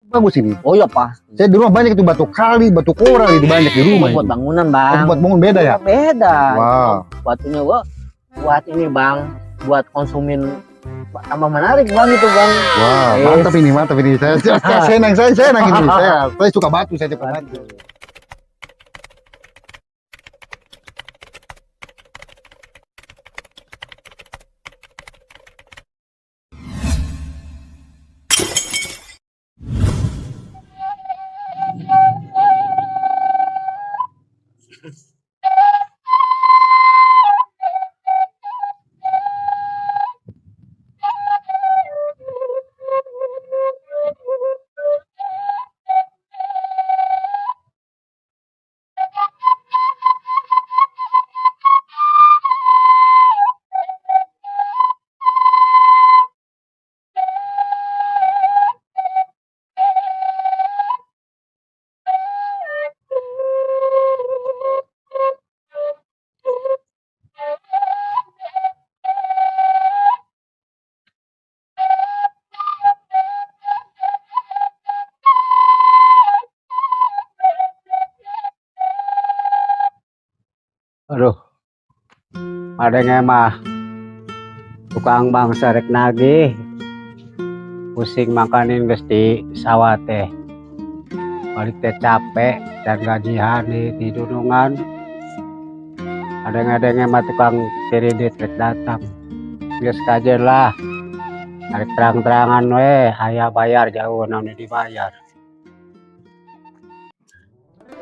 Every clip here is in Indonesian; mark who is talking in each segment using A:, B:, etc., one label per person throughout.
A: bagus ini.
B: Oh iya Pak.
A: Saya di rumah banyak itu batu kali, batu koral itu banyak di rumah.
B: Buat
A: itu.
B: bangunan Bang.
A: Oh, buat bangun beda ya?
B: Beda.
A: Wow.
B: Batunya buat ini Bang, buat konsumen tambah menarik Bang itu Bang.
A: Wow, mantap ini, mantap ini. Saya senang ini. Saya suka batu, saya suka batu.
C: Aduh, ada mah tukang bangsa rek nagih pusing makanin gusti sawah teh balik teh capek dan gajian di dunungan ada mah tukang kredit rek datang geus kajen lah tarik terang-terangan we aya bayar jauh namun dibayar.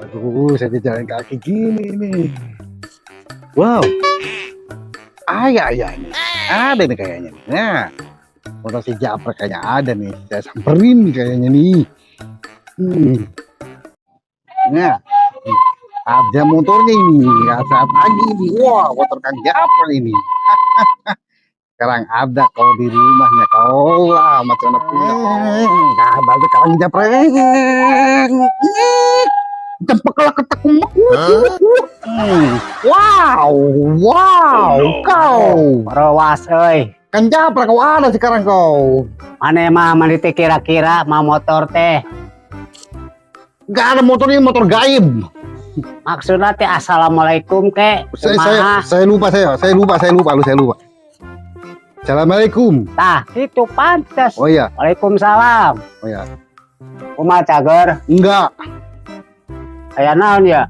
A: Aduh, saya jalan kaki gini nih. Wow, ayah nih, ada nih kayaknya nih. Nah, foto si Japra kayaknya ada nih. Saya samperin nih kayaknya nih. Nah, ada motornya ini. Saat pagi ini, wah, motor Kang Japra ini. Sekarang ada kau di rumahnya kau lah, macam mana punya. Nah, bagus Kang Japra. Cempeklah ketek. Wow, kau
C: Rawas euy.
A: Kan Japra kau ada sekarang kau.
C: Mane mah manite kira-kira mah motor teh.
A: Gak ada motor ini, motor gaib.
C: Maksudnya teh assalamualaikum ke.
A: Saya lupa. Assalamualaikum.
C: Tah, itu pantes.
A: Oh iya.
C: Waalaikumsalam.
A: Oh iya.
C: Kumaha cager?
A: Enggak.
C: Aya naon ya?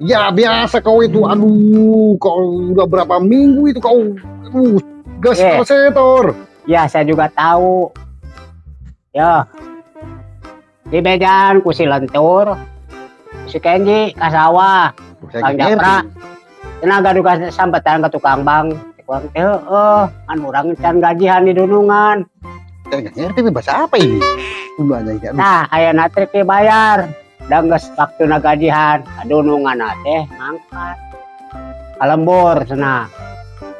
A: Ya biasa kau itu. Aduh, kau udah berapa minggu itu kau. Aduh, gas setor.
C: Ya, saya juga tahu. Ya. Di Bejan ku si Lentur. Si Kenji ka sawah. Kang Japra. Tenaga duka sampetan ke tukang bang. Tukang teh kan urang can gajian di dunungan.
A: Saya nggak ngerti ini bahasa apa ini. Dulu aja ya.
C: Nah, ayeuna teh bayar. Dan geus waktuna gajian, dunungan teh mangkat. Kalembur cenah.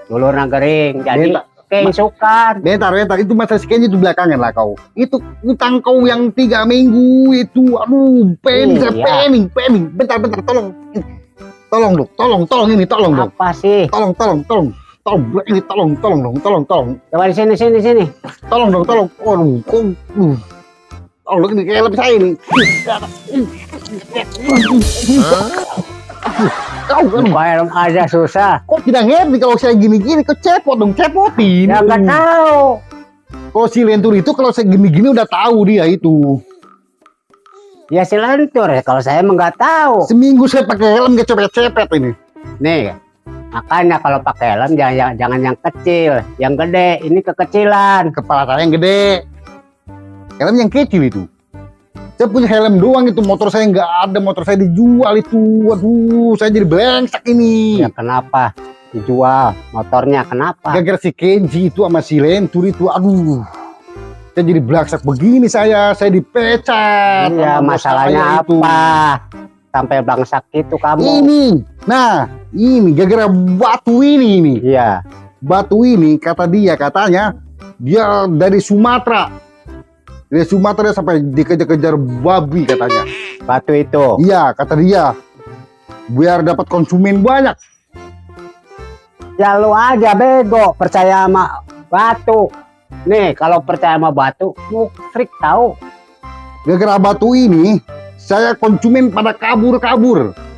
C: Dulurna gering, jadi keisukan.
A: Bentar, itu masa sekian itu belakangan lah kau. Itu utang kau yang 3 minggu itu, aduh, pending. Bentar, tolong ini, tolong dong.
C: Apa sih?
A: Tolong ini, tolong dong.
C: Coba di sini.
A: Tolong dong. Waduh, kok. Oh, ini kayak helm saya ini. Kau
C: Bayar aja susah.
A: kok tidak ngerti kalau saya gini-gini, kok cepotin.
C: Ya nggak tahu.
A: Kalau si Lentur itu kalau saya gini-gini udah tahu dia itu.
C: Ya si Lentur ya, kalau saya emang nggak tahu.
A: Seminggu saya pakai helm gak cepet ini.
C: Nih, makanya kalau pakai helm jangan yang kecil, yang gede. Ini kekecilan.
A: Kepala saya yang gede. Helm yang kecil itu. Saya punya helm doang itu, motor saya nggak ada, motor saya dijual itu. Waduh, saya jadi brengsek ini.
C: Ya kenapa dijual motornya? Kenapa?
A: Gara-gara si Kenji itu sama si Lentur itu, aduh. Saya jadi brengsek begini saya dipecat.
C: Iya, masalahnya apa? Sampai bangsak itu kamu.
A: Ini gara-gara batu ini.
C: Iya.
A: Batu ini katanya dia dari Sumatera. Dari Sumatera sampai dikejar-kejar babi katanya.
C: Batu itu.
A: Iya, kata dia. Biar dapat konsumen banyak.
C: Ya lu aja bego, percaya sama batu. Nih, kalau percaya sama batu, mukrik tahu.
A: Gara-gara batu ini, saya konsumen pada kabur.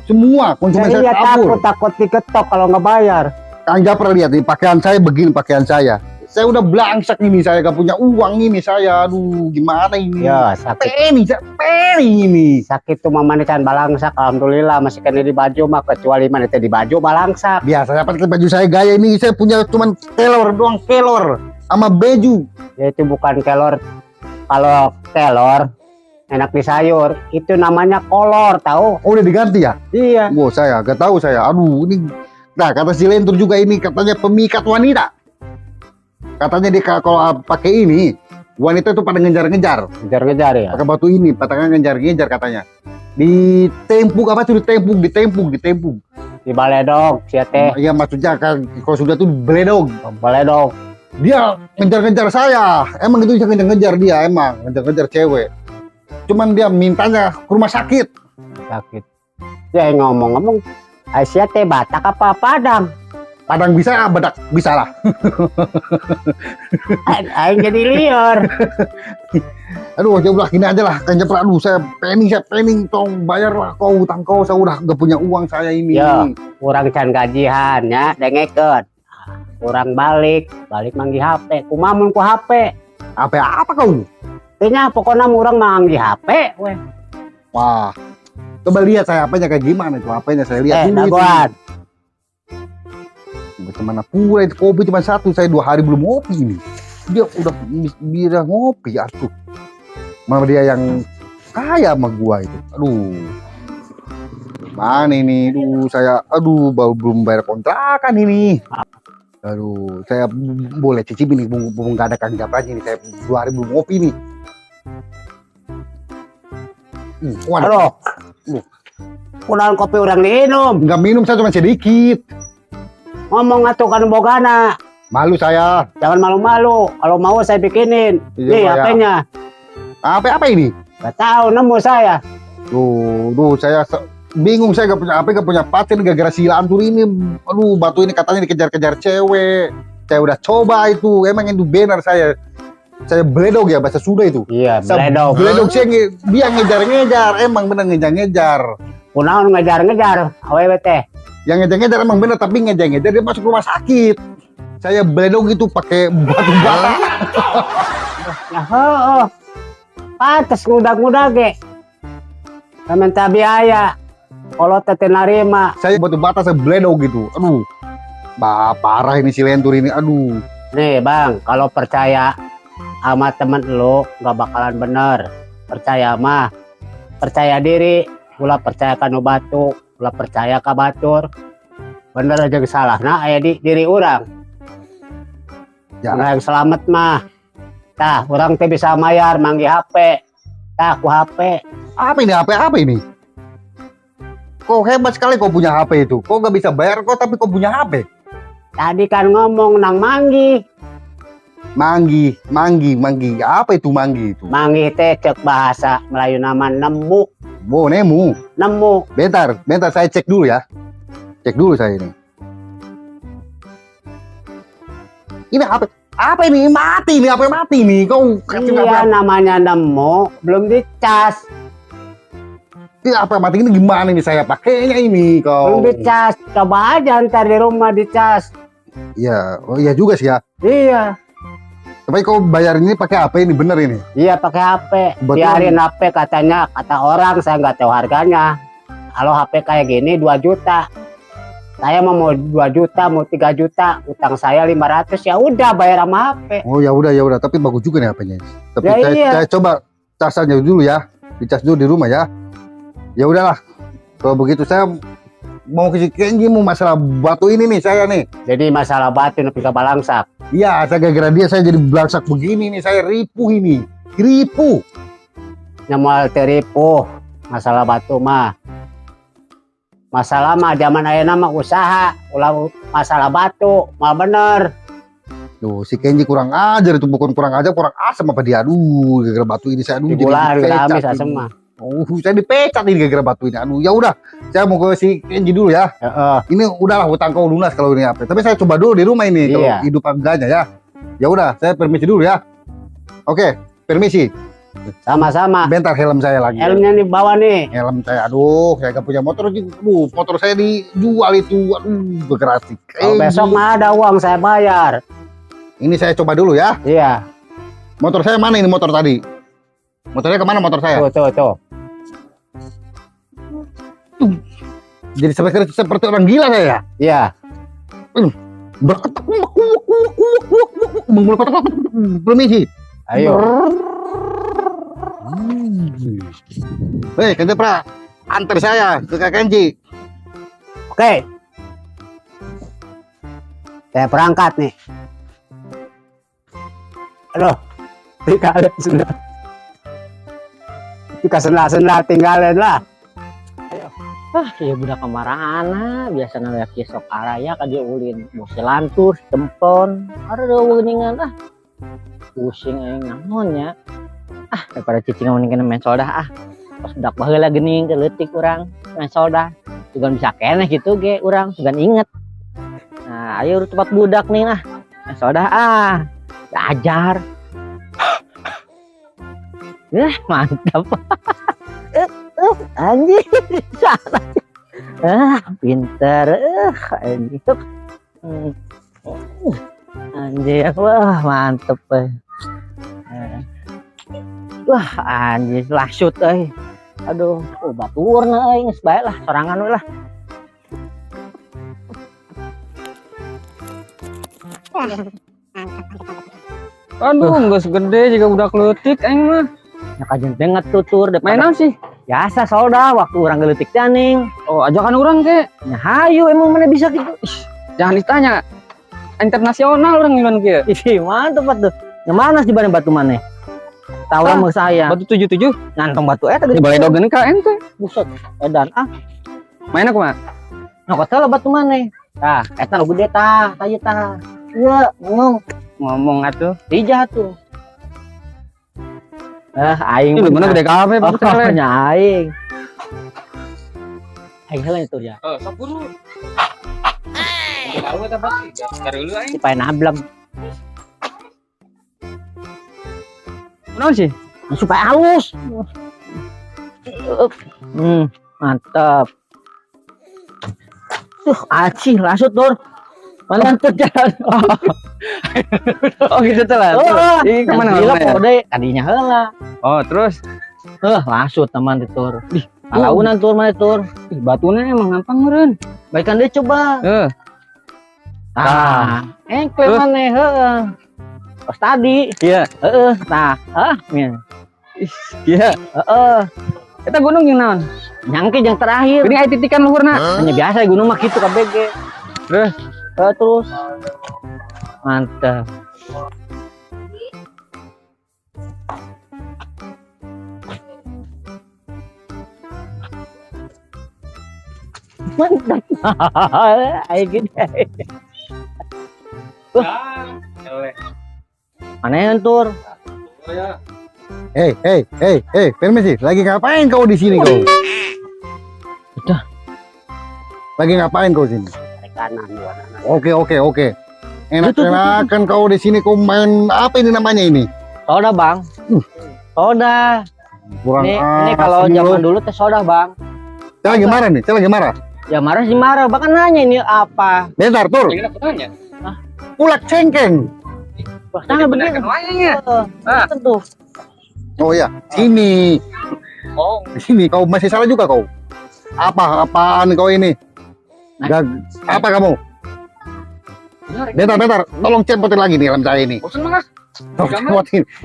A: Semua konsumen saya
C: Iya
A: kabur.
C: takut diketok kalau nggak bayar.
A: Kang Japra lihat nih, pakaian saya begini pakaian saya. Saya udah belangsak ini, saya gak punya uang ini saya. Aduh, gimana ini?
C: Ya sakit.
A: Pening ini.
C: Sakit tuh mamanisan balangsak. Alhamdulillah masih kena di baju mah, kecuali mana di baju balangsak.
A: Biasa pakai baju saya gaya ini, saya punya cuman kelor doang, kelor sama baju.
C: Ya itu bukan kelor. Kalau kelor enak di sayur, itu namanya kolor, tahu?
A: Oh, udah diganti ya?
C: Iya.
A: Wow, saya gak tahu saya. Aduh, ini. Nah, kata si Lentur juga ini katanya pemikat wanita. Katanya dia kalau pakai ini, wanita itu pada ngejar-ngejar.
C: Ngejar-ngejar ya.
A: Pakai batu ini, patahnya ngejar-ngejar katanya. Ditempuk apa tuh? Ditempuk.
C: Di baledog, siate.
A: Iya, maksudnya kan kalau sudah tuh beledog.
C: Baledog.
A: Dia ngejar-ngejar saya. Emang itu ngejar-ngejar dia, emang ngejar-ngejar cewek. Cuman dia mintanya ke rumah sakit.
C: Sakit. Ya ngomong-ngomong, siate Batak apa Padang?
A: Padang bisa, Badak bisa lah.
C: Aing jadi liar.
A: Aduh, ya udah gini aja lah. Kan Japra, aduh saya pening, tong bayar lah kau hutang kau. Saya udah gak punya uang saya ini.
C: Ya, kurang can gajian ya, dengeket. Kurang balik manggi HP. Kumamun ku HP.
A: Apa kau?
C: Tanya pokoknya orang manggi HP. Weh.
A: Wah, coba lihat saya apanya kayak gimana itu. Apanya saya lihat dulu itu.
C: Daguan.
A: Bagaimana pula itu kopi cuma satu, saya 2 hari belum ngopi ini. Dia udah ngopi, atuh. Mana dia yang kaya sama gua itu. Aduh. Mana ini? Saya belum bayar kontrakan ini. Aduh, saya boleh cicip ini, belum gak ada Kang Japra ini. Saya 2 hari belum ngopi nih.
C: Halo. Kurang kopi orang diminum.
A: Nggak minum, saya cuma sedikit.
C: Ngomong atuh kan bogana.
A: Malu saya.
C: Jangan malu-malu. Kalau mau saya bikinin.
A: Iya,
C: Nih
A: Pak, ya.
C: HP-nya.
A: Apa ini?
C: Gak tahu, nemu saya.
A: Saya bingung, saya gak punya pacar gara-gara si Lantur ini. Aduh, batu ini katanya dikejar-kejar cewek. Saya udah coba itu, emang itu benar saya beledog ya bahasa Sunda itu.
C: Iya, beledog.
A: Beledog dia ngejar-ngejar, emang benar ngejar-ngejar.
C: Kunaon ngejar-ngejar, awewe teh.
A: Yang ngejar-ngejar emang benar, tapi ngejar-ngejar dia masuk rumah sakit. Saya beledog itu pakai batu bata.
C: Ya heeh. Pantes ngudag-ngudag ge. Minta biaya. Kalau teh narima.
A: Saya batu bata, saya beledog gitu. Aduh, parah ini si Lentur ini. Aduh.
C: Nih bang, kalau percaya sama temen lo nggak bakalan bener. Percaya mah, percaya diri. Ulah percaya kanu batu, ulah percaya ka batur. Bener aja salah. Nah, aya di diri orang.
A: Ya.
C: Nah, yang selamat mah. Tah, orang teh bisa mayar manggi HP. Tah, ku HP.
A: Apa ini? Kok hebat sekali kau punya HP itu. Kok gak bisa bayar kok tapi kau punya HP.
C: Tadi kan ngomong nang manggi.
A: Manggi. Apa itu manggi itu?
C: Manggi teh cek bahasa Melayu nama nemu.
A: Nemu.
C: Nemu.
A: Bentar saya cek dulu ya. Cek dulu saya ini. Ini apa ini? Mati nih. Kau kasih
C: Iya,
A: apa?
C: namanya nemu, belum dicas.
A: Ini apa mati ini gimana ini saya pakainya ini kau?
C: Belum dicas. Coba aja ntar di rumah dicas.
A: Iya, oh iya juga sih ya.
C: Iya.
A: Tapi kau bayar ini pakai apa ini bener ini?
C: Iya pakai HP.
A: Betul.
C: Biarin HP katanya, kata orang saya nggak tahu harganya. Kalau HP kayak gini 2 juta. Saya mau 2 juta, mau 3 juta, utang saya 500, ya udah bayar sama HP.
A: Oh ya udah, tapi bagus juga nih HP-nya. Tapi
C: Ya, iya.
A: saya coba casannya dulu ya, dicas dulu di rumah ya. Ya udahlah, kalau begitu saya mau ke Kenji mau masalah batu ini nih saya nih.
C: Jadi masalah batu nepi ka balangsak.
A: Iya, saya gara-gara dia saya jadi belangsak begini nih, saya ripuh ini, ripuh.
C: Nyamual teripu, masalah batu mah. Masalah mah zaman ayeuna mah usaha, ulah masalah batu, mal bener.
A: Tuh, si Kenji kurang ajar itu, bukan kurang ajar, kurang asem apa dia. Aduh, gara-gara batu ini saya
C: Digular,
A: dipecat
C: diramis
A: ini.
C: asem mah.
A: Saya dipecat ini gara-gara batu ini. Aduh, ya udah, saya mau ke si Kenji dulu ya. Ini udahlah hutang kau lunas kalau ini apa. Tapi saya coba dulu di rumah ini kalau
C: Iya.
A: hidup enggaknya ya. Ya udah, saya permisi dulu ya. Oke, permisi.
C: Sama-sama.
A: Bentar helm saya lagi.
C: Helmnya nih bawa nih.
A: Helm saya, aduh, saya gak punya motor juga. Motor saya dijual itu, aduh, bergerasik.
C: Kalau besok mah ada uang saya bayar.
A: Ini saya coba dulu ya.
C: Iya.
A: Motor saya mana ini motor tadi? Motornya kemana motor saya?
C: Tuh.
A: Jadi seperti orang gila saya.
C: Iya.
A: Berketak, permisi.
C: Ayo.
A: Hei, Kang Japra, antar saya ke Kak Kenji.
C: Oke. Saya berangkat nih. Aduh. Tinggalin sudah. Jika senang tinggalin lah.
B: Ya budak kemarahan biasa nanya kisok araya kan dia ulin musi lantur tempon ada weningan pusing aing naonnya daripada cicing mendingan main soldah pas budak baheula geuning keleutik urang main soldah juga bisa keneh gitu ge urang juga inget. Nah ayo tempat budak nih main soldah ajar mantap. Anjir salah pintar anjir anjir wah mantep wah anjir lasut aduh baturna geus bae lah sorangan we lah.
D: Aduh, geus gede juga udah leutik aing mah.
B: Ya kajen banget tutur
D: Mainan sih.
B: biasa solda waktu orang geleutik janing.
D: Oh, ajakan orang ke.
B: Ya hayu emang mana bisa gitu.
D: Jangan ditanya. Internasional orang ngiluan kieu.
B: Ih, mantep tuh. Yang mana sih bareng batu mana? Tahu sama saya.
D: Batu 77.
B: Ngantong batu eta
D: Di balai dogen ka ente.
B: buset. Edan
D: Main aku mah.
B: Nah, salah batu mana? Tah, eta lo gede tah, tanya tah. Iya,
D: Ngomong atuh.
B: Ija tuh. Aing
D: Ini bener gede kabeh
B: oh,
D: Pak Tele.
B: aing. Aing heula itu ya.
D: Sok buru. Tahu eta pasti. Cari dulu aing.
B: Supaya nablem.
D: Naon sih?
B: Supaya halus. Mantap. Acih lasut Dur. Mantap jalan.
D: Oh gitu tuh lah. Ini kemana
B: Gila
D: mana?
B: kode tadinya heula.
D: Oh terus.
B: Lasut teman di Tur. Ih, alaunan Tur mana Tur.
D: Ih, batunya emang gampang meureun.
B: Baikan dia coba. Engkle
D: Terus?
B: mana heeh. Pas tadi.
D: Iya.
B: Heeh. Nah,
D: Iya.
B: heeh.
D: Eta gunung yang naon?
B: Nyangke yang terakhir.
D: Ini aya titikan luhurna.
B: Hanya biasa gunung mah gitu KBG.
D: Terus.
B: Terus. Mantap. Mantap. Ayo gede. Mana yang Tur?
A: Hei, permisi. Lagi ngapain kau di sini kau?
B: Udah.
A: Lagi ngapain kau sini?
C: Tarik kanan dua kanan.
A: Oke. Enak-enakan kau di sini kau main apa ini namanya ini?
B: Soda, Bang. Soda.
A: Kurang
B: Ini kalau
A: asem
B: zaman
A: lu.
B: dulu teh soda, Bang.
A: Saya lagi marah nih, saya lagi marah.
B: Ya marah sih marah, bahkan nanya ini apa?
A: Bentar, Tur.
D: Lagi aku tanya.
A: Ulak cengkeng.
B: Wah, sana begini.
D: wayangnya.
B: Tentu.
A: Oh ya, sini.
D: Oh.
A: Di sini kau masih salah juga kau. Apaan kau ini? Apa kamu? Bentar. Tolong cepotin lagi nih helm saya ini.
D: Bosan mah.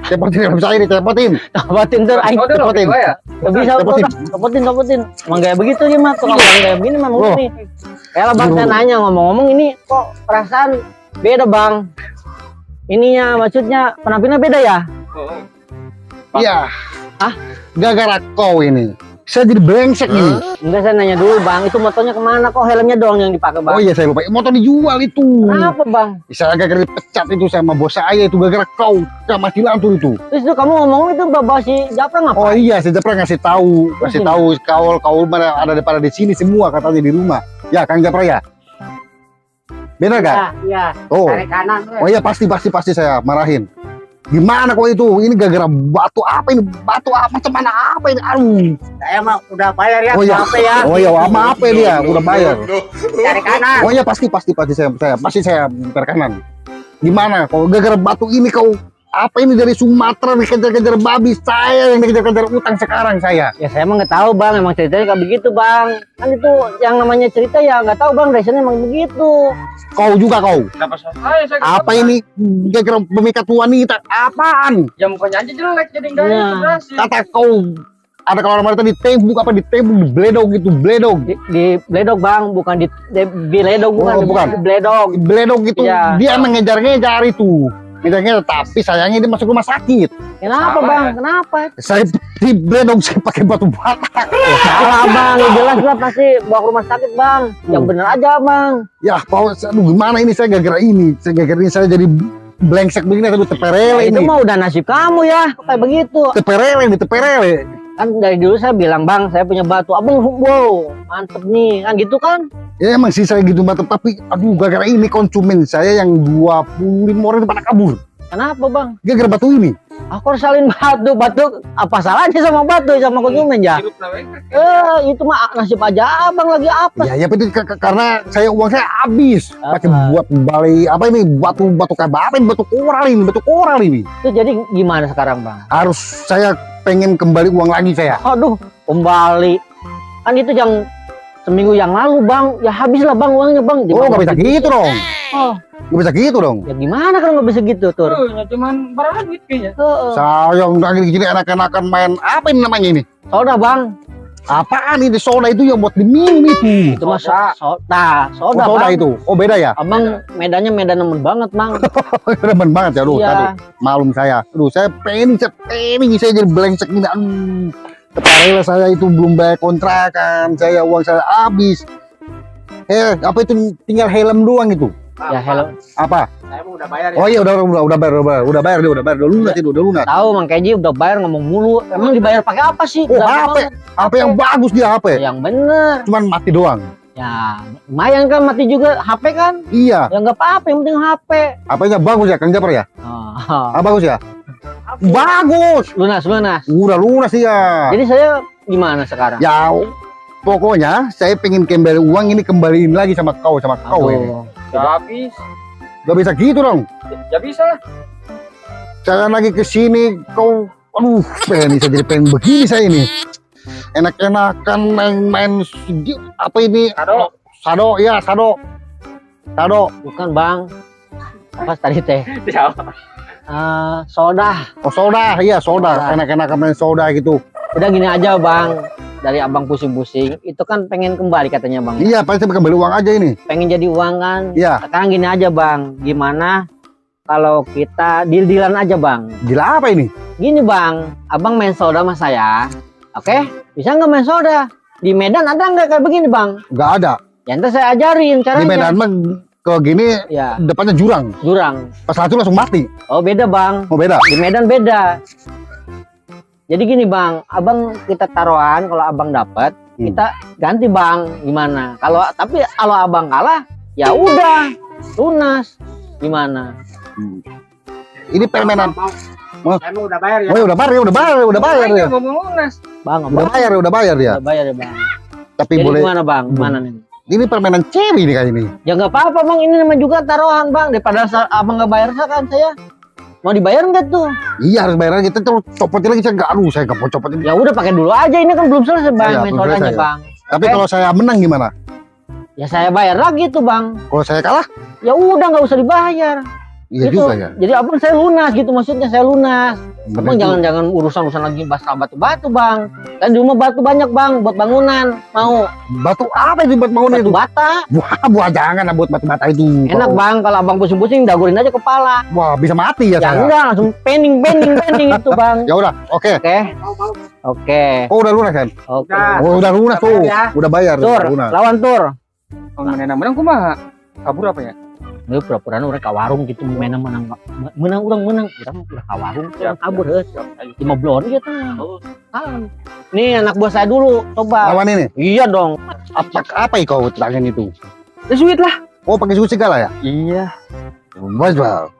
A: Cepotin helm saya ini, cepotin.
B: Tabatin Tur, aing
A: Cepotin.
B: nggak bisa tabatin. Emang kayak begitu dia mah, tukang kayak begini mah
A: Oh.
B: begini. Kayak Bang saya nanya ngomong-ngomong ini kok perasaan beda, Bang. Ininya maksudnya penampilannya beda ya?
A: Iya.
B: Hah?
A: Gara-gara kau ini. Saya jadi brengsek ini.
B: Enggak, saya nanya dulu, Bang. Itu motornya kemana kok helmnya doang yang dipakai, Bang?
A: Oh iya, saya lupa. Motor dijual itu.
B: Kenapa, Bang?
A: Saya gara-gara dipecat itu sama bos saya itu gara-gara kau sama si Lantur itu.
B: Terus itu kamu ngomong itu bawa si Japra
A: Oh
B: ngapain?
A: iya, saya Japra ngasih tahu kau mana ada pada di sini semua katanya di rumah. Ya, Kang Japra ya. Benar gak?
C: Iya,
A: Oh.
C: tarik kanan.
A: Oh iya pasti saya marahin. Gimana kok itu? Ini gara-gara batu apa ini? Batu apa? Macam mana apa ini? Aduh.
C: Saya mah udah bayar ya.
A: Oh iya.
C: Apa ya?
A: Oh iya, apa dia? Udah bayar.
C: Cari kanan.
A: Oh iya pasti saya putar kanan. Gimana? Kok gara-gara batu ini kau apa ini dari Sumatera dikejar-kejar babi, saya yang dikejar-kejar utang sekarang saya.
B: Ya saya emang nggak tahu bang, emang ceritanya kayak begitu bang. Kan itu yang namanya cerita ya nggak tahu bang, dasarnya emang begitu.
A: Kau juga kau.
D: Kenapa saya?
A: Apa ini gara-gara pemikat wanita? Apaan?
D: Ya mukanya aja jelek jadi enggak
B: Nah.
D: itu berhasil.
A: Kata kau ada kalau orang tadi ditembuk apa ditembuk dibeledog gitu, beledog.
B: Di Bledog bang, bukan di Biledog, bukan,
A: Oh, bukan.
B: di Bledog.
A: Beledog gitu.
B: Iya.
A: Dia mengejar-ngejar itu. Ngejar-ngejar tapi sayangnya dia masuk rumah sakit.
B: Kenapa
D: Salah,
B: bang?
D: ya?
B: Kenapa?
A: Saya di beledog saya pakai batu bata.
B: Salah bang, ya jelas lah pasti bawa ke rumah sakit bang. Yang bener aja bang.
A: Ya, aduh gimana ini saya gara-gara ini. Saya jadi blengsek begini, aduh teperele
B: Itu
A: ini.
B: mah udah nasib kamu ya, kayak begitu.
A: Teperele.
B: Kan dari dulu saya bilang bang, saya punya batu. Abang, wow, mantep nih, kan gitu kan?
A: Ya emang sih saya gitu batu, tapi aduh gara-gara ini konsumen saya yang 25 orang itu pada kabur.
B: Kenapa bang?
A: Gara-gara batu ini.
B: Aku harus salin batu apa salahnya sama batu sama konsumen ya?
D: Hidup namanya.
B: Itu mah nasib aja abang lagi apa?
A: Ya itu karena uang saya habis pakai buat balai apa ini batu kayak apa ini batu koral ini.
B: Itu jadi gimana sekarang bang?
A: Harus saya pengen kembali uang lagi saya.
B: Aduh, kembali. Kan itu yang seminggu yang lalu bang, ya habislah bang uangnya bang.
A: Oh nggak bisa gitu dong.
B: Oh,
A: Nggak bisa gitu dong.
B: ya gimana kalau nggak bisa gitu tur?
D: Cuman berapa duit kayaknya.
A: Saya lagi gini enak-enakan main apa ini namanya ini?
B: Soda bang,
A: Apaan ini soda itu yang buat diminum itu?
B: itu mah soda
A: Oh, soda
B: bang.
A: itu. Oh beda ya?
B: Abang medannya medan nemen banget bang.
A: Demen banget ya, aduh
B: Iya.
A: tadi malum saya. Aduh saya pengen saya jadi blengsek ini. Aduh. Kepala saya itu belum bayar kontrakan, uang saya habis. Apa itu tinggal helm doang itu?
B: Ya hello.
A: Apa?
C: Saya mau udah bayar ya.
A: Oh iya udah bayar, udah lunas itu, udah lunas.
B: Tahu Mang Keji udah bayar ngomong mulu. Emang dibayar pakai apa sih?
A: Oh,
B: Gampang
A: HP.
B: banget.
A: HP yang bagus dia HP.
B: Yang bener.
A: Cuman mati doang.
B: Ya lumayan kan mati juga HP kan?
A: Iya,
B: Ya nggak apa-apa yang penting HP.
A: HP-nya bagus ya, Kang Japar ya?
B: Oh.
A: Bagus ya? Bagus.
B: Lunas.
A: Udah lunas ya.
B: Jadi saya gimana sekarang?
A: Ya, pokoknya saya pengen kembali uang ini kembaliin lagi sama kau ini.
B: Aduh.
D: Ya habis.
A: Gak bisa gitu dong.
D: Ya bisa.
A: Saya lagi ke sini kau, aduh, pengen saya jadi pengen begini saya ini. Enak-enakan main apa ini? Sado.
B: Bukan bang. Apa tadi teh?
D: Ya.
B: Soda.
A: Oh soda, iya soda.
B: Soda.
A: Enak-enakan main soda gitu.
B: Udah gini aja bang. Dari abang pusing-pusing. Itu kan pengen kembali katanya bang.
A: Iya, pasti kembali uang aja ini.
B: Pengen jadi uang kan.
A: Iya.
B: Sekarang gini aja bang. Gimana kalau kita deal-dealan aja bang?
A: Gila apa ini?
B: Gini bang. Abang main soda sama saya. Oke? Bisa nggak main soda? Di Medan ada nggak kayak begini bang?
A: Gak ada.
B: Ya ntar saya ajarin caranya.
A: Di Medan mah kalau gini
B: Ya,
A: depannya jurang.
B: jurang.
A: Pas satu langsung mati.
B: Oh beda bang.
A: Oh beda.
B: Di Medan beda. Jadi gini bang, abang kita taruhan kalau abang dapat, kita ganti bang. Gimana? Tapi kalau abang kalah, ya udah lunas. Gimana?
A: Ini permainan.
C: Saya mau udah bayar ya.
A: Oh, udah bayar ya.
D: Ngomong lunas.
B: Bang,
A: Udah bayar ya.
B: udah bayar ya bang.
A: Tapi
B: Jadi
A: boleh.
B: gimana bang? Gimana nih?
A: Ini permainan cewek ini kayak ini.
B: Ya nggak apa-apa bang, ini namanya juga taruhan bang. Daripada abang nggak bayar kan saya. Mau dibayar nggak tuh?
A: Iya harus bayar lagi. Kita terus copotin lagi saya nggak. Aduh saya nggak mau copotin.
B: Ya udah pakai dulu aja, ini kan belum selesai bang,
A: Iya,
B: main
A: belum
B: sodanya
A: selesai, ya.
B: bang.
A: Tapi
B: Oke.
A: kalau saya menang gimana?
B: Ya saya bayar lagi tuh bang.
A: Kalau saya kalah?
B: Ya udah nggak usah dibayar.
A: Iya
B: Gitu.
A: juga ya.
B: Jadi abang saya lunas gitu, maksudnya saya lunas.
A: Bener
B: Abang
A: juga.
B: jangan urusan lagi basah batu-batu bang. Kan di rumah batu banyak bang buat bangunan. Mau
A: Batu apa itu buat bangunan
B: batu
A: itu?
B: bata.
A: Wah jangan buat batu-bata itu.
B: Enak bang kalau abang pusing-pusing dagurin aja kepala.
A: Wah bisa mati ya
B: Ya
A: saya.
B: enggak langsung pending itu bang.
A: Ya udah, oke.
B: Oke.
C: Mau.
B: Oke.
A: Oh udah lunas kan?
B: Oke.
C: Udah.
A: Oh udah lunas tuh.
C: bayar ya.
A: Udah bayar.
B: Tur,
A: Udah lunas.
B: lawan tur.
D: Kalau menang kumaha? Kabur apa ya?
B: Lu pura-pura orang ke warung gitu menang orang udah ke warung
D: Siap,
B: kabur
D: siap,
B: heus.
D: siap. Ayo.
B: 5 bulan gitu.
D: Oh.
B: Nih anak buah saya dulu coba.
A: Lawan ini.
B: Iya dong.
A: Apa kau tangan itu?
D: Ya sweet lah.
A: Oh pakai susu segala ya?
D: Iya.
A: Bos bang.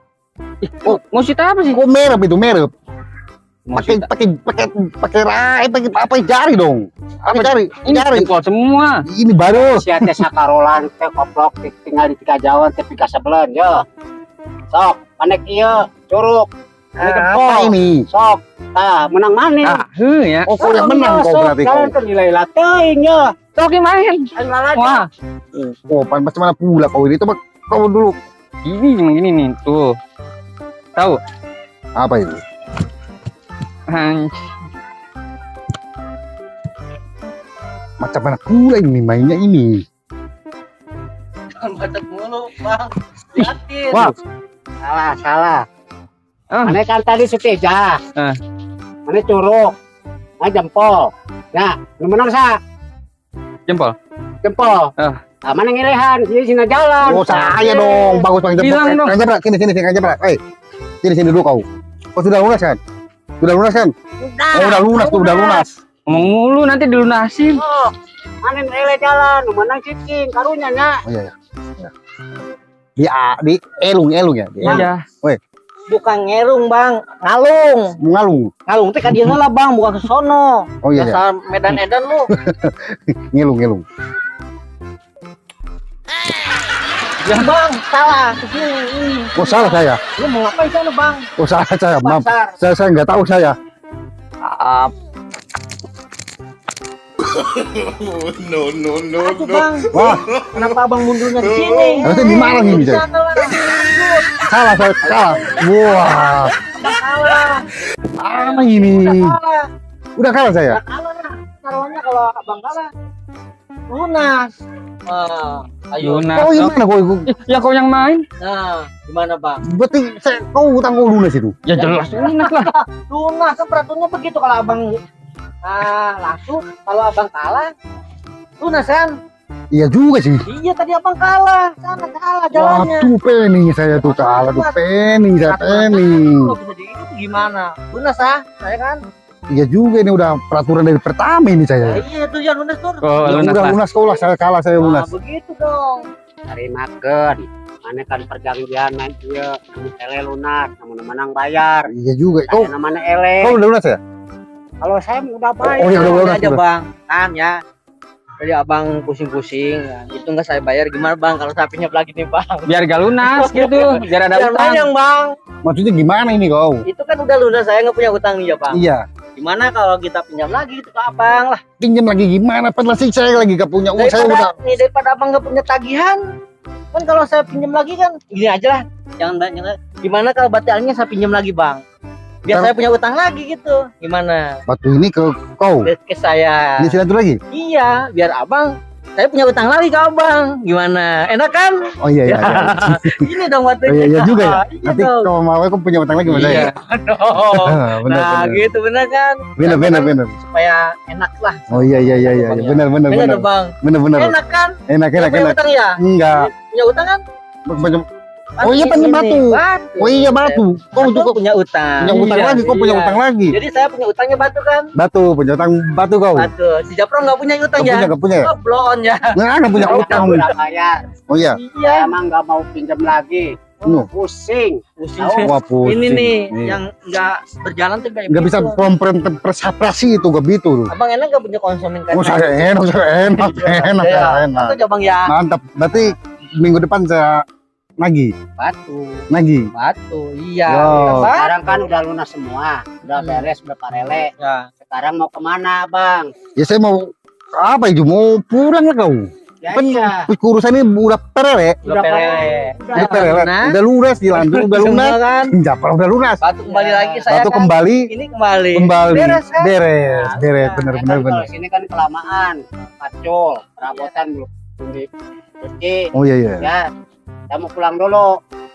D: Mau cerita apa sih?
A: Kok merep itu merep? Pakai rai, pakai apa jari dong? Apa jari?
D: Ini
A: Jari.
D: jempol semua.
A: Ini baru.
C: Si teh sakarolan teh koplok tinggal di tiga jawan teh pika sebelan yo. Sok, panek ieu, curug. Ini
A: Apa
C: kepol.
A: ini?
C: Sok, menang mana?
D: Ya.
A: Oh, kau yang menang kau berarti kau.
C: Kalian nilai lateuing yo.
D: Sok main.
C: Ayo lalajo.
D: Wah,
A: Oh, macam mana pula kau ini? Coba kau dulu.
D: gini emang gini nih, tuh. Tahu?
A: Apa itu?
D: Anj-
A: Macam mana pula ini mainnya ini?
C: Bacot mulu, Bang. Yakin.
A: Wah,
C: Salah.
D: Ah.
C: Mana kan tadi seteja.
D: Ah.
C: Mana curug. Mana jempol. Ya, lu menang sa.
D: jempol.
C: Jempol.
D: Ah.
C: Mana ngilehan? Di sini jalan.
A: oh saya dong. Bagus Bang Jepret.
D: Bilang dong.
A: Kang Jepret, sini Kang Jepret. Sini dulu kau. Kau sudah lunas kan? Sudah lunas kan? Oh, udah lunas tuh, udah lunas.
D: Ngomong mulu nanti dilunasin.
C: Oh, mana ngile jalan. Lu menang cicing. Karunya nya.
A: Oh iya ya. Di elung ya. Di elung.
D: Iya.
B: Bukan ngerung bang, ngalung.
A: Ngalung.
B: Ngalung teh kadieu lah bang, bukan ke sono.
A: Oh iya ya.
B: Dasar Medan Edan lu.
A: Ngelung.
B: Ya bang, salah. Kesini.
A: Oh salah saya.
B: Lu mau ngapain sana bang?
A: Oh salah saya. Maaf.
B: Pasar.
A: Saya nggak tahu saya.
B: Aduh bang,
A: Wah,
B: kenapa abang mundurnya di sini?
A: harusnya di mana nih?
B: Di
A: Saya?
B: sana lah.
A: Salah saya. Salah. Wah,
B: Salah.
A: apa ini?
B: Salah.
A: Udah kalah saya.
B: Kalah lah. Taruhannya kalau abang kalah, lunas. Ayo.
D: Lunas.
A: Kau gimana kau?
D: Ya kau yang main.
B: Nah, gimana bang?
A: Berarti kau utang kau lunas itu.
D: Ya jelas lunas lah.
B: Lunas kan peraturannya begitu kalau abang langsung, kalau abang kalah, lunas kan?
A: Iya juga sih.
B: Iya tadi abang kalah, sana kalah jalannya.
A: Waduh, pening saya tuh kalah tuh pening.
B: Kalau bisa dihidup gimana? Lunas saya kan?
A: Iya juga ini udah peraturan dari pertama ini
B: Nah,
A: saya.
B: iya tuh ya lunas tuh.
D: Oh,
A: Ya
D: lunas
A: udah
D: lah.
A: lunas kau lah, saya kalah saya
B: Nah,
A: lunas.
B: begitu dong.
C: Cari makan. Mana kan perjanjian main ieu. Ele lunas, namun menang bayar.
A: Iya juga. Kau
C: Saya namanya ele.
A: kau udah lunas ya?
C: Kalau saya udah bayar.
A: Oh iya udah lunas.
B: aja
A: Udah.
B: bang, kan ya. Jadi abang pusing-pusing, nah, itu nggak saya bayar gimana bang? Kalau saya pinjam lagi nih bang.
D: Biar gak lunas gitu. Biar ada
B: Biar
D: utang.
B: panjang bang.
A: Maksudnya gimana ini kau?
B: Itu kan udah lunas, saya nggak punya utang nih ya bang.
A: Iya.
B: Gimana kalau kita pinjam lagi itu ke abang lah?
A: Pinjam lagi gimana? Padahal sih saya lagi gak punya uang. Saya udah.
B: Daripada abang nggak punya tagihan, kan kalau saya pinjam lagi kan gini aja lah. Jangan. Gimana kalau batalnya saya pinjam lagi bang? Biar
A: Ntar-
B: saya punya utang lagi gitu. Gimana?
A: Batu ini ke kau.
B: Ke saya.
A: Ini silatur lagi.
B: Iya, biar abang. Saya punya utang lagi ke abang. Gimana? Enak kan?
A: Oh iya iya.
B: Ini dong
A: Oh,
B: batunya.
A: iya juga ya.
B: Iya
A: Nanti
B: dong.
A: kalau mau aku punya utang lagi sama saya.
D: Iya.
B: Dong.
A: Benar
B: Nah,
A: benar.
B: gitu benar kan?
A: Benar.
B: Supaya enak lah.
A: Oh iya. Benar.
B: Benar dong, bang.
A: Benar.
B: Enak kan?
A: Enak.
B: Nggak punya utang ya?
A: Enggak.
B: Punya utang kan?
A: Macam. Oh iya,
B: Ini
A: pinjam
B: nih,
A: batu. Oh iya batu. Kau
B: Batu
A: juga
B: punya utang.
A: punya utang
B: Iya,
A: lagi. Kau punya
B: iya.
A: utang lagi.
B: Jadi saya punya utangnya batu kan?
A: Punya utang batu kau.
B: Batu. Si Japro nggak punya utang ya?
A: Gak punya ya?
B: Oh, blon ya.
A: Nggak punya utang.
C: Udah bayar.
A: Oh iya.
B: Iya.
C: Saya emang nggak mau pinjam lagi.
A: Nuh.
C: Pusing.
B: Pusing.
A: Wah pusing.
B: Ini nih
A: Iya.
B: yang nggak berjalan tuh kayak
A: Nggak bisa
B: begitu.
A: persaprasi itu gak gitu.
B: Abang enak nggak punya konsumen kan?
A: Oh saya enak.
B: Iya. Atau abang ya?
A: Mantap. Berarti minggu depan saya nagih.
C: Batu.
B: Iya.
A: Yo.
B: Bang.
C: Sekarang kan udah lunas semua. Udah beres, udah parele.
B: Ya.
C: Sekarang mau kemana, Bang?
A: Ya saya mau apa itu? Mau pulang lah kau.
C: Ya,
A: Kan
C: iya.
A: urusan ini udah perele.
B: Udah perele.
A: Udah perele.
B: lunas.
A: Udah lunas di lantai udah lunas.
B: Semua kan?
A: Japar udah lunas.
B: Batu kembali lagi saya
A: Batu
B: kan.
A: kembali.
B: Ini kembali.
A: Beres.
B: kan?
A: Beres.
C: Ya,
A: Bener.
C: kan kalau sini kan kelamaan. Pacul, perabotan belum dicuci.
A: Oh iya.
C: Ya. Saya mau pulang dulu.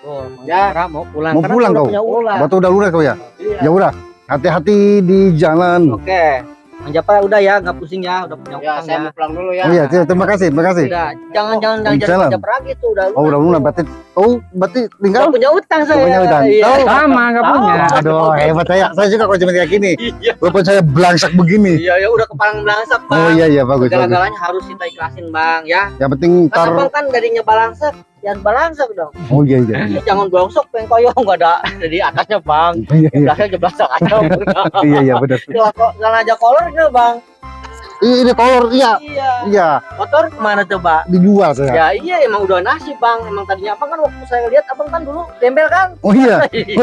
B: Oh,
C: Ya.
B: ya. Mau pulang.
A: Mau
B: Karena
A: pulang
B: udah
A: kau?
B: punya ulang.
A: Batu udah lunas kau ya?
C: Iya.
A: Ya udah. Hati-hati di jalan.
B: Oke. Bang Japra udah ya, nggak pusing ya, udah punya
C: Ya,
B: utang
C: saya
B: ya.
C: mau pulang dulu ya.
A: Oh iya, terima kasih.
B: Udah, jangan
A: Jalan.
B: jadi Japra lagi tuh udah.
A: Oh udah lunas. Berarti berarti
B: Nggak
A: tinggal.
B: punya utang saya.
A: Nggak punya utang.
B: Iya.
A: Tahu.
D: Sama gak punya.
A: Aduh hebat saya. Saya juga kalau cuma kayak gini.
B: Iya.
A: Walaupun saya belangsak begini.
B: Iya, ya udah kepalang belangsak, Bang.
A: Oh iya bagus.
B: Segala-galanya harus kita ikhlasin, Bang, ya.
A: Yang penting
B: Kan
A: ntar
B: Abang kan darinya balangsak, yang balangsak dong.
A: Oh iya iya.
B: Iya, jangan blongsok pengen koyong nggak ada di atasnya bang.
A: Iya iya.
B: Belakangnya jeblasak aja.
A: Iya iya benar.
B: Jangan aja kolor gitu bang.
A: Ini kolor iya.
B: Iya.
A: Iya,
B: Motor kemana coba?
A: dijual saya.
B: Ya iya emang udah nasib bang. Emang tadinya abang kan waktu saya lihat abang kan dulu gembel kan?
A: Oh iya.
B: Iya.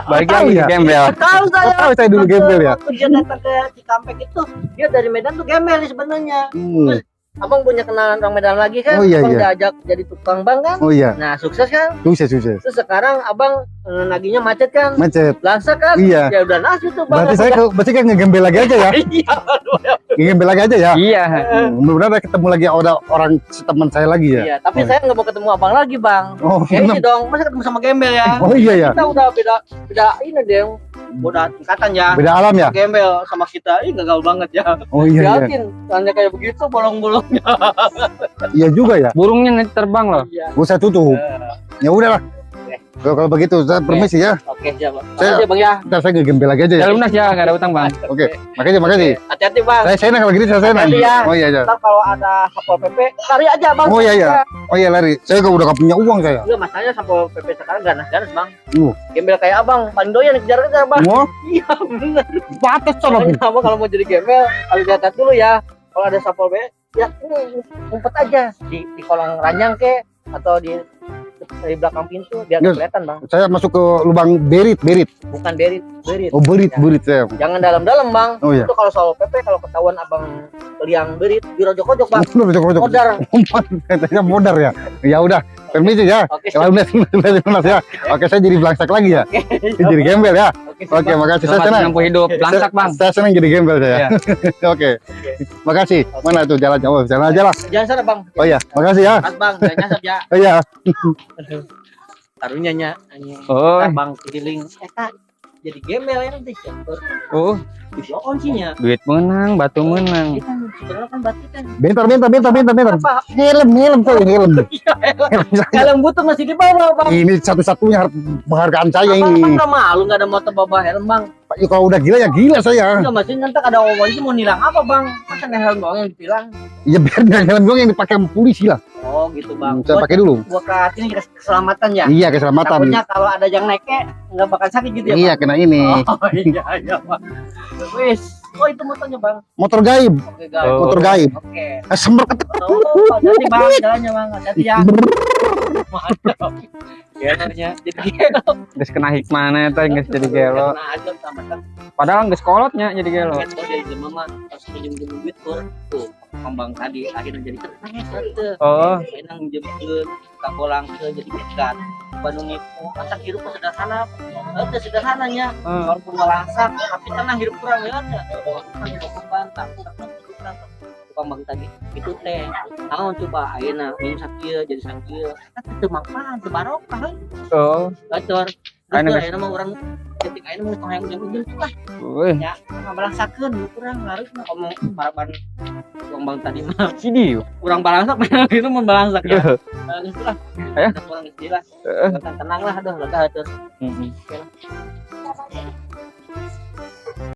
D: Balik
A: Tahu
D: lagi
A: ya?
D: gembel.
B: Tahu saya.
A: Oh, tahu saya dulu gembel ya.
B: Waktu dia datang ke Cikampek itu, dia dari Medan tuh gembel nih sebenarnya.
A: Hmm.
B: Abang punya kenalan orang Medan lagi kan?
A: Oh, iya,
B: Abang
A: iya.
B: diajak jadi tukang bank kan?
A: Oh iya.
B: Nah sukses kan?
A: Sukses sukses.
B: Terus sekarang abang naginya macet kan?
A: Macet.
B: Langsa kan?
A: Iya.
B: Ya udah nasib tuh bang.
A: Berarti kan ngegembel lagi aja ya.
B: Iya.
A: Ngegembel lagi aja ya.
D: Iya.
A: Mudah-mudahan ketemu lagi ada orang teman saya lagi ya.
B: Iya. Tapi
A: Oh.
B: saya nggak mau ketemu abang lagi bang.
A: Oh,
B: Kayaknya dong. Masa ketemu sama gembel ya?
A: oh iya ya.
B: Kita udah beda ini deh. Udah tingkatan ya.
A: Beda alam ya.
B: Gembel sama kita, ih gagal banget ya.
A: Oh iya iya.
B: Yakin, tanya kayak begitu bolong-bolongnya.
A: Iya juga ya.
D: Burungnya nanti terbang loh.
B: Iya.
A: Gua saya tutup. Ya udahlah. Kalau begitu saya permisi ya.
B: Oke, siap.
A: Saya-
B: Makasih bang ya.
A: Ntar saya ngegembel lagi aja ya.
D: Ya lunas ya, nggak ada utang bang.
A: Oke. Makasih.
B: Hati-hati bang.
A: Saya senang kalau gitu saya senang.
B: Hati-hati ya.
A: Oh iya iya.
B: Ntar kalau ada Satpol PP, lari aja bang.
A: Oh iya iya. Oh iya lari. Saya kok udah gak punya uang saya.
B: Enggak, masalahnya Satpol PP sekarang ganas-ganas bang.
A: Uh.
B: Gembel kayak abang, paling doyan kejar-kejar bang.
A: Mau?
B: Iya bener.
A: Batas sama.
B: Makanya abang kalau mau jadi gembel, harus lihat dulu ya. Kalau ada Satpol PP, ya ini ngumpet aja di kolong ranjang ke atau di belakang pintu biar
A: Yes.
B: kelihatan bang.
A: Saya masuk ke lubang berit.
B: Bukan berit.
A: Oh berit saya.
B: Jangan dalam-dalam bang.
A: Oh iya.
B: Itu kalau soal PP kalau ketahuan abang liang berit dirojok-rojok bang.
A: Rojok.
B: Modar.
A: Katanya modar ya. Ya udah, permisi ya.
B: Oke.
A: Kalau lunas ya. Oke, saya jadi belangsak lagi ya. Jadi gembel ya. Oke, makasih. Saya
D: Selamat
A: senang.
D: menempuh hidup. Langsak bang.
A: Saya senang jadi gembel saya. Oke. Makasih. Mana tuh jalannya? Oh, jalan aja lah.
B: Jangan sana bang.
A: Oh iya, makasih ya.
B: Mas bang, jangan nyasar ya.
A: Oh iya.
B: Taruhnya nya.
D: Oh.
B: Bang keliling. Kak, jadi gembel ya nanti siapa?
D: Oh,
B: Video kuncinya.
D: duit menang, batu menang.
B: Kita sebenarnya kan berarti kan.
A: Bentar.
B: Apa?
A: Helm tuh, helm.
B: Helm butut masih di bawah bang.
A: Ini satu-satunya penghargaan saya
B: Abang
A: ini.
B: nggak malu nggak ada motor bawa helm bang?
A: Pak, ya, kalau udah gila ya gila saya.
B: Enggak maksudnya ntar ada orang itu mau nilang apa bang? Masa ada helm doang yang ditilang?
A: Ya biar nggak helm doang yang dipakai sama polisi lah.
B: Oh gitu bang.
A: Saya pakai dulu.
B: Buat ini keselamatan ya.
A: Iya, keselamatan.
B: Takutnya kalau ada yang naiknya nggak bakal sakit gitu ya
A: Iya,
B: bang?
A: kena ini.
B: Oh iya bang. Wis. Oh itu motornya bang.
A: Motor gaib.
B: Oke guys.
D: Oh.
A: Motor gaib.
B: Oke.
A: Sember
B: Oh, hati bang, jalannya bang, hati ya. Mantap. Gelarnya jadi gelo.
D: Guys kena hikmahnya itu guys jadi gelo.
B: Kena aja sama kan.
D: Padahal guys kolotnya jadi gelo.
B: Kan kalau dari mama harus pinjam duit tuh kembang tadi akhirnya jadi terus.
D: Oh.
B: Enang jemput tak bolang jadi pekat. Bandung itu masa hidup sederhana. Itu sederhananya. Walaupun malangsak tapi tenang hidup kurang ya. Kan kembang tak tukang bang tadi itu teh naon coba ayeuna minum sakieu jadi sakieu kan teu manfaat teu barokah
D: Oh.
B: gacor
D: Ayeuna,
B: ayeuna mah urang ketik ayeuna mau hayang jeung lah
D: Wih,
B: ya ngabalangsakeun kurang harus ngomong baraban tukang bang tadi mah
D: sidi.
B: urang balangsak itu mun balangsak ya geus lah
D: Aya.
B: kurang istilah tenang lah aduh lega atuh
D: Heeh.